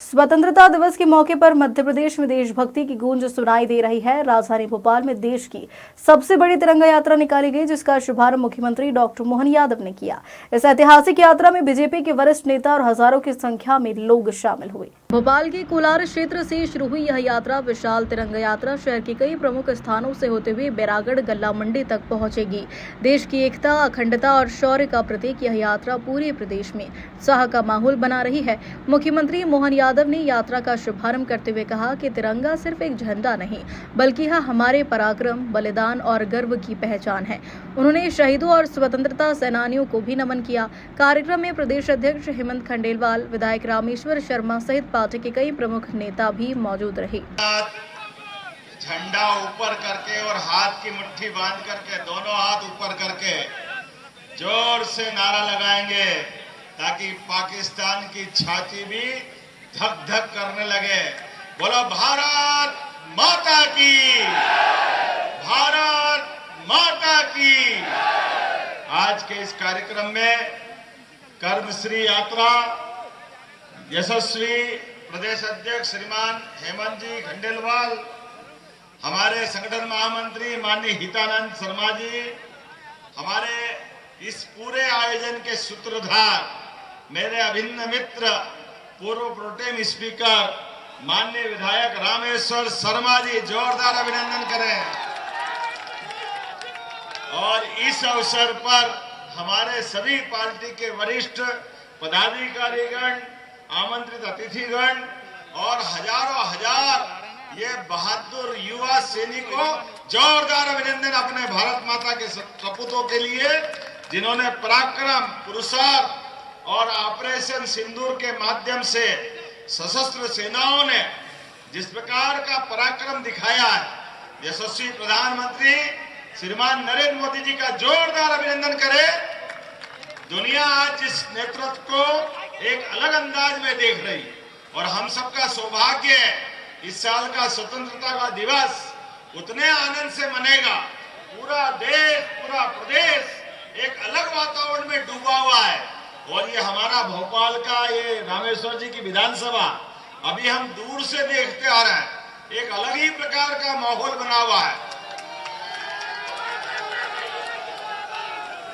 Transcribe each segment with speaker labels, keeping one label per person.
Speaker 1: स्वतंत्रता दिवस के मौके पर मध्य प्रदेश में देशभक्ति की गूंज सुनाई दे रही है। राजधानी भोपाल में देश की सबसे बड़ी तिरंगा यात्रा निकाली गई, जिसका शुभारंभ मुख्यमंत्री डॉक्टर मोहन यादव ने किया। इस ऐतिहासिक यात्रा में बीजेपी के वरिष्ठ नेता और हजारों की संख्या में लोग शामिल हुए। भोपाल के कोलार क्षेत्र से शुरू हुई यह यात्रा विशाल तिरंगा यात्रा शहर के कई प्रमुख स्थानों से होते हुए बैरागढ़ गल्ला मंडी तक पहुंचेगी। देश की एकता, अखंडता और शौर्य का प्रतीक यह यात्रा पूरे प्रदेश में उत्साह का माहौल बना रही है। मुख्यमंत्री मोहन यादव ने यात्रा का शुभारंभ करते हुए कहा कि तिरंगा सिर्फ एक झंडा नहीं, बल्कि यह हमारे पराक्रम, बलिदान और गर्व की पहचान है। उन्होंने शहीदों और स्वतंत्रता सेनानियों को भी नमन किया। कार्यक्रम में प्रदेश अध्यक्ष हेमंत खंडेलवाल, विधायक रामेश्वर शर्मा सहित पार्टी के कई प्रमुख नेता भी मौजूद रहे।
Speaker 2: झंडा ऊपर करके और हाथ की मुट्ठी बांध करके, दोनों हाथ ऊपर करके जोर से नारा लगाएंगे ताकि पाकिस्तान की छाती भी धक धक करने लगे। बोलो भारत माता की, भारत माता की। आज के इस कार्यक्रम में कर्मश्री यात्रा यशस्वी प्रदेश अध्यक्ष श्रीमान हेमंत जी खंडेलवाल, हमारे संगठन महामंत्री माननीय हितानंद शर्मा जी, हमारे इस पूरे आयोजन के सूत्रधार मेरे अभिन्न मित्र पूर्व प्रोटेम स्पीकर माननीय विधायक रामेश्वर शर्मा जी, जोरदार अभिनंदन करें। और इस अवसर पर हमारे सभी पार्टी के वरिष्ठ पदाधिकारीगण, आमंत्रित अतिथिगण और हजारों हजार ये बहादुर युवा सैनिकों, जोरदार अभिनंदन अपने भारत माता के सपूतों के लिए, जिन्होंने पराक्रम, पुरुषार्थ और ऑपरेशन सिंदूर के माध्यम से सशस्त्र सेनाओं ने जिस प्रकार का पराक्रम दिखाया है। यशस्वी प्रधानमंत्री श्रीमान नरेंद्र मोदी जी का जोरदार अभिनंदन करें। दुनिया आज जिस नेतृत्व को एक अलग अंदाज में देख रही, और हम सबका सौभाग्य है इस साल का स्वतंत्रता का दिवस उतने आनंद से मनेगा। पूरा देश, पूरा प्रदेश एक अलग वातावरण में डूबा हुआ है। और ये हमारा भोपाल का ये रामेश्वर जी की विधानसभा अभी हम दूर से देखते आ रहे हैं, एक अलग ही प्रकार का माहौल बना हुआ है।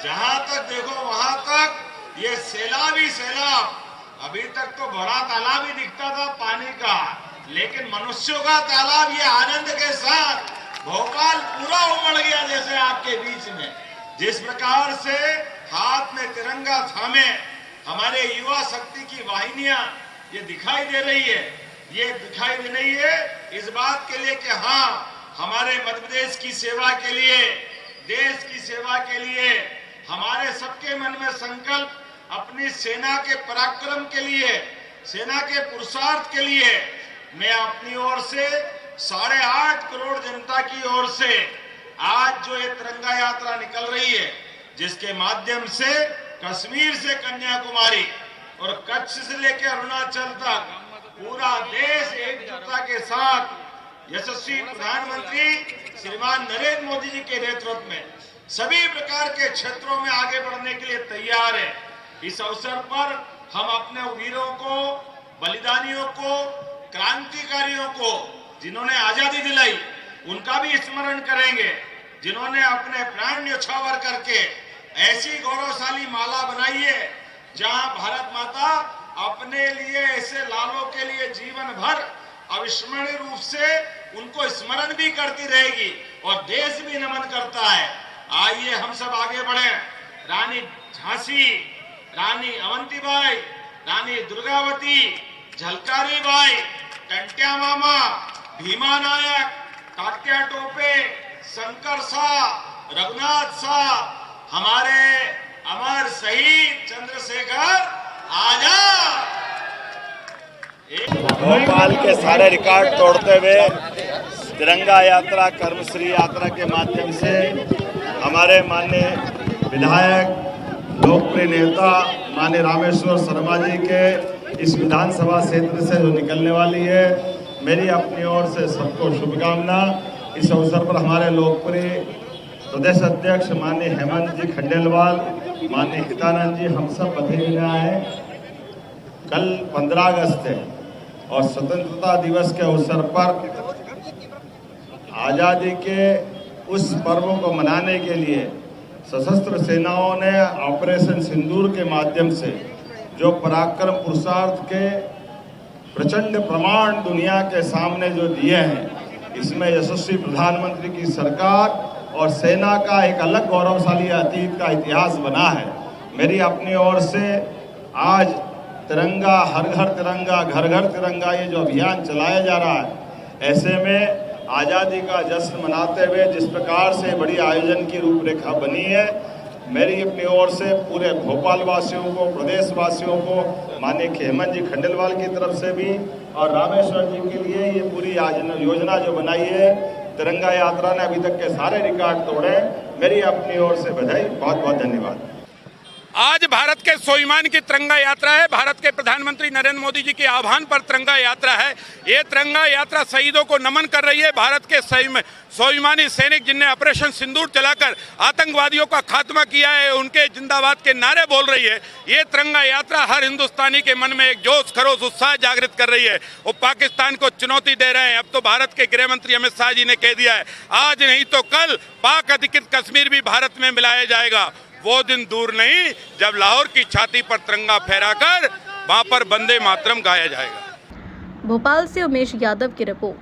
Speaker 2: जहां तक देखो वहां तक ये सैलाब ही सैलाब। अभी तक तो बड़ा तालाब ही दिखता था पानी का, लेकिन मनुष्यों का तालाब ये आनंद के साथ भोपाल पूरा उमड़ गया जैसे आपके बीच में। जिस प्रकार से हाथ में तिरंगा थामे हमारे युवा शक्ति की वाहिनियां ये दिखाई दे रही है, ये दिखाई दे रही है इस बात के लिए कि हाँ, हमारे मध्य प्रदेश की सेवा के लिए, देश की सेवा के लिए हमारे सबके मन में संकल्प अपनी सेना के पराक्रम के लिए, सेना के पुरुषार्थ के लिए मैं अपनी ओर से 8.5 करोड़ जनता की ओर से आज जो ये तिरंगा यात्रा निकल रही है, जिसके माध्यम से कश्मीर से कन्याकुमारी और कच्छ से लेकर अरुणाचल तक पूरा देश एकजुटता के साथ यशस्वी प्रधानमंत्री श्रीमान नरेंद्र मोदी जी के नेतृत्व में सभी प्रकार के क्षेत्रों में आगे बढ़ने के लिए तैयार है। इस अवसर पर हम अपने वीरों को, बलिदानियों को, क्रांतिकारियों को, जिन्होंने आजादी दिलाई, उनका भी स्मरण करेंगे, जिन्होंने अपने प्राण न्यौछावर करके ऐसी गौरवशाली माला बनाई है जहां भारत माता अपने लिए, ऐसे लालों के लिए जीवन भर अविस्मरणीय रूप से उनको स्मरण भी करती रहेगी और देश भी नमन करता है। आइए हम सब आगे बढ़े। रानी झांसी, रानी अवंतीबाई, रानी दुर्गावती, झलकारी बाई, टंट्या मामा, भीमा नायक, तात्या टोपे, शंकर शाह, रघुनाथ शाह, हमारे अमर शहीद चंद्रशेखर आजाद।
Speaker 3: भोपाल के सारे रिकॉर्ड तोड़ते हुए तिरंगा यात्रा, कर्मश्री यात्रा के माध्यम से हमारे माननीय विधायक, लोकप्रिय नेता माननीय रामेश्वर शर्मा जी के इस विधानसभा क्षेत्र से जो निकलने वाली है, मेरी अपनी ओर से सबको शुभकामना। इस अवसर पर हमारे लोकप्रिय प्रदेश अध्यक्ष माननीय हेमंत जी खंडेलवाल, माननीय हितानंद जी, हम सब बधाई देने आए। कल 15 अगस्त है और स्वतंत्रता दिवस के अवसर पर आज़ादी के उस पर्व को मनाने के लिए सशस्त्र सेनाओं ने ऑपरेशन सिंदूर के माध्यम से जो पराक्रम पुरुषार्थ के प्रचंड प्रमाण दुनिया के सामने जो दिए हैं, इसमें यशस्वी प्रधानमंत्री की सरकार और सेना का एक अलग गौरवशाली अतीत का इतिहास बना है। मेरी अपनी ओर से आज तिरंगा हर घर तिरंगा घर घर तिरंगा ये जो अभियान चलाया जा रहा है, ऐसे में आज़ादी का जश्न मनाते हुए जिस प्रकार से बड़ी आयोजन की रूपरेखा बनी है, मेरी अपनी ओर से पूरे भोपाल वासियों को, प्रदेश वासियों को, माननीय हेमंत जी खंडेलवाल की तरफ से भी और रामेश्वर जी के लिए ये पूरी योजना जो बनाई है, तिरंगा यात्रा ने अभी तक के सारे रिकॉर्ड तोड़े। मेरी अपनी ओर से बधाई, बहुत बहुत धन्यवाद।
Speaker 4: आज भारत के स्वाभिमान की तिरंगा यात्रा है। भारत के प्रधानमंत्री नरेंद्र मोदी जी के आह्वान पर तिरंगा यात्रा है। ये तिरंगा यात्रा शहीदों को नमन कर रही है। भारत के स्वाभिमानी सैनिक जिनने ऑपरेशन सिंदूर चलाकर आतंकवादियों का खात्मा किया है, उनके जिंदाबाद के नारे बोल रही है। ये तिरंगा यात्रा हर हिंदुस्तानी के मन में एक जोश खरोश उत्साह जागृत कर रही है। वो पाकिस्तान को चुनौती दे रहे हैं। अब तो भारत के गृह मंत्री अमित शाह जी ने कह दिया है, आज नहीं तो कल पाक अधिकृत कश्मीर भी भारत में मिलाया जाएगा। वो दिन दूर नहीं जब लाहौर की छाती पर तिरंगा फहराकर वहां पर वंदे मातरम गाया जाएगा।
Speaker 1: भोपाल से उमेश यादव की रिपोर्ट।